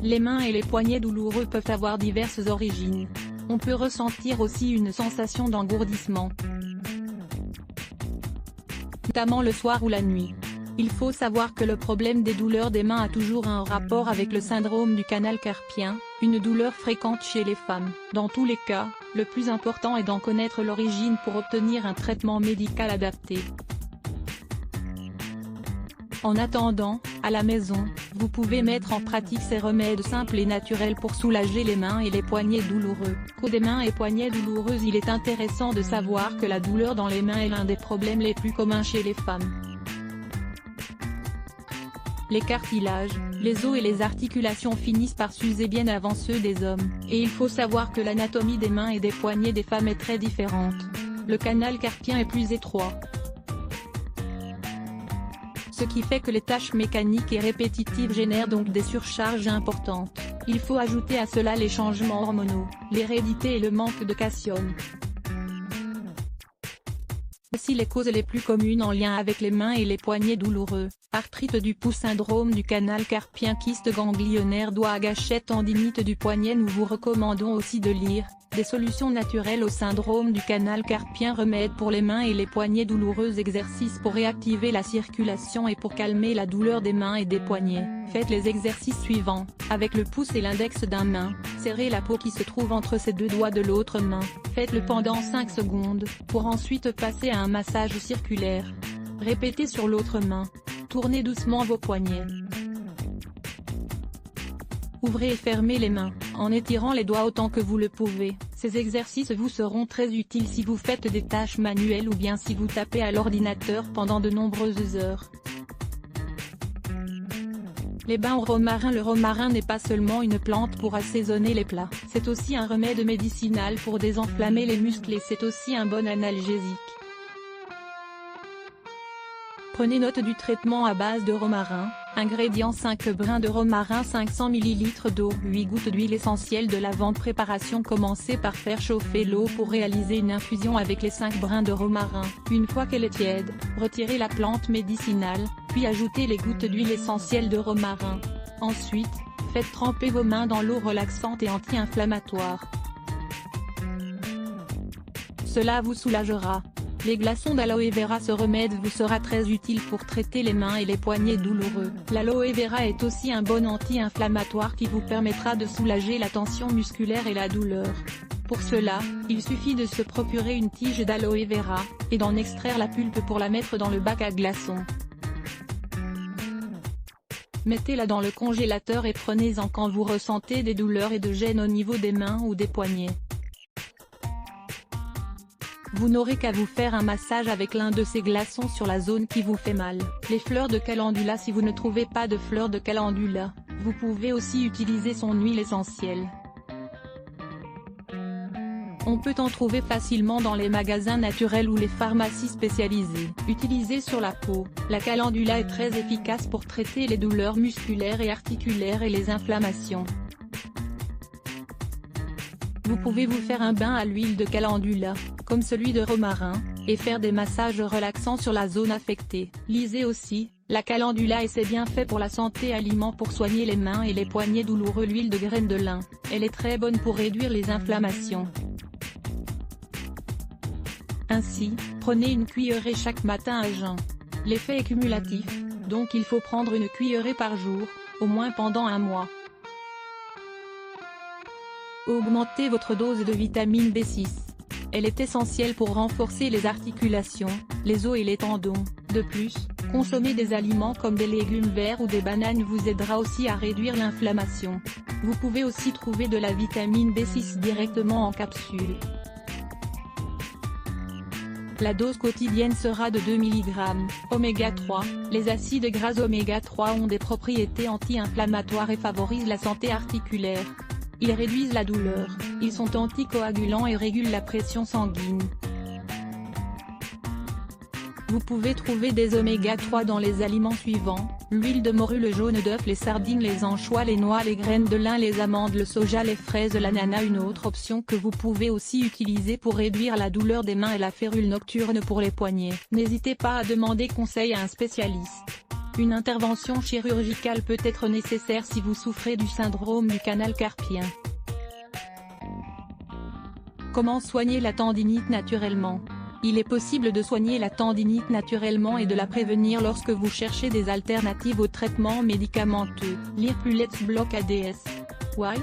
Les mains et les poignets douloureux peuvent avoir diverses origines. On peut ressentir aussi une sensation d'engourdissement, notamment le soir ou la nuit. Il faut savoir que le problème des douleurs des mains a toujours un rapport avec le syndrome du canal carpien, une douleur fréquente chez les femmes. Dans tous les cas, le plus important est d'en connaître l'origine pour obtenir un traitement médical adapté. En attendant, à la maison, vous pouvez mettre en pratique ces remèdes simples et naturels pour soulager les mains et les poignets douloureux. Pour des mains et poignets douloureuses, il est intéressant de savoir que la douleur dans les mains est l'un des problèmes les plus communs chez les femmes. Les cartilages, les os et les articulations finissent par s'user bien avant ceux des hommes, et il faut savoir que l'anatomie des mains et des poignets des femmes est très différente. Le canal carpien est plus étroit, ce qui fait que les tâches mécaniques et répétitives génèrent donc des surcharges importantes. Il faut ajouter à cela les changements hormonaux, l'hérédité et le manque de calcium. Voici les causes les plus communes en lien avec les mains et les poignets douloureux: arthrite du pouce, syndrome du canal carpien, kyste ganglionnaire, doigt à gâchette, tendinite du poignet. Nous vous recommandons aussi de lire des solutions naturelles au syndrome du canal carpien, remèdes pour les mains et les poignets douloureux, exercices pour réactiver la circulation et pour calmer la douleur des mains et des poignets. Faites les exercices suivants. Avec le pouce et l'index d'un main, serrez la peau qui se trouve entre ces deux doigts de l'autre main. Faites-le pendant 5 secondes, pour ensuite passer à un massage circulaire. Répétez sur l'autre main. Tournez doucement vos poignets. Ouvrez et fermez les mains, en étirant les doigts autant que vous le pouvez. Ces exercices vous seront très utiles si vous faites des tâches manuelles ou bien si vous tapez à l'ordinateur pendant de nombreuses heures. Les bains au romarin. Le romarin n'est pas seulement une plante pour assaisonner les plats, c'est aussi un remède médicinal pour désenflammer les muscles et c'est aussi un bon analgésique. Prenez note du traitement à base de romarin. Ingrédients: 5 brins de romarin, 500 ml d'eau, 8 gouttes d'huile essentielle de lavande. Préparation: commencez par faire chauffer l'eau pour réaliser une infusion avec les 5 brins de romarin. Une fois qu'elle est tiède, retirez la plante médicinale, puis ajoutez les gouttes d'huile essentielle de romarin. Ensuite, faites tremper vos mains dans l'eau relaxante et anti-inflammatoire. Cela vous soulagera. Les glaçons d'aloe vera. Ce remède vous sera très utile pour traiter les mains et les poignets douloureux. L'aloe vera est aussi un bon anti-inflammatoire qui vous permettra de soulager la tension musculaire et la douleur. Pour cela, il suffit de se procurer une tige d'aloe vera, et d'en extraire la pulpe pour la mettre dans le bac à glaçons. Mettez-la dans le congélateur et prenez-en quand vous ressentez des douleurs et de gêne au niveau des mains ou des poignets. Vous n'aurez qu'à vous faire un massage avec l'un de ces glaçons sur la zone qui vous fait mal. Les fleurs de calendula. Si vous ne trouvez pas de fleurs de calendula, vous pouvez aussi utiliser son huile essentielle. On peut en trouver facilement dans les magasins naturels ou les pharmacies spécialisées. Utilisée sur la peau, la calendula est très efficace pour traiter les douleurs musculaires et articulaires et les inflammations. Vous pouvez vous faire un bain à l'huile de calendula, comme celui de romarin, et faire des massages relaxants sur la zone affectée. Lisez aussi la calendula et ses bienfaits pour la santé. Aliment pour soigner les mains et les poignets douloureux. L'huile de graines de lin, elle est très bonne pour réduire les inflammations. Ainsi, prenez une cuillerée chaque matin à jeun. L'effet est cumulatif, donc il faut prendre une cuillerée par jour, au moins pendant un mois. Augmentez votre dose de vitamine B6. Elle est essentielle pour renforcer les articulations, les os et les tendons. De plus, consommer des aliments comme des légumes verts ou des bananes vous aidera aussi à réduire l'inflammation. Vous pouvez aussi trouver de la vitamine B6 directement en capsule. La dose quotidienne sera de 2 mg. Oméga 3. Les acides gras oméga 3 ont des propriétés anti-inflammatoires et favorisent la santé articulaire. Ils réduisent la douleur, ils sont anticoagulants et régulent la pression sanguine. Vous pouvez trouver des oméga 3 dans les aliments suivants: l'huile de morue, le jaune d'œuf, les sardines, les anchois, les noix, les graines de lin, les amandes, le soja, les fraises, l'ananas. Une autre option que vous pouvez aussi utiliser pour réduire la douleur des mains est la férule nocturne pour les poignets. N'hésitez pas à demander conseil à un spécialiste. Une intervention chirurgicale peut être nécessaire si vous souffrez du syndrome du canal carpien. Comment soigner la tendinite naturellement? Il est possible de soigner la tendinite naturellement et de la prévenir lorsque vous cherchez des alternatives aux traitements médicamenteux. Lire plus Let's Block ADS. Why?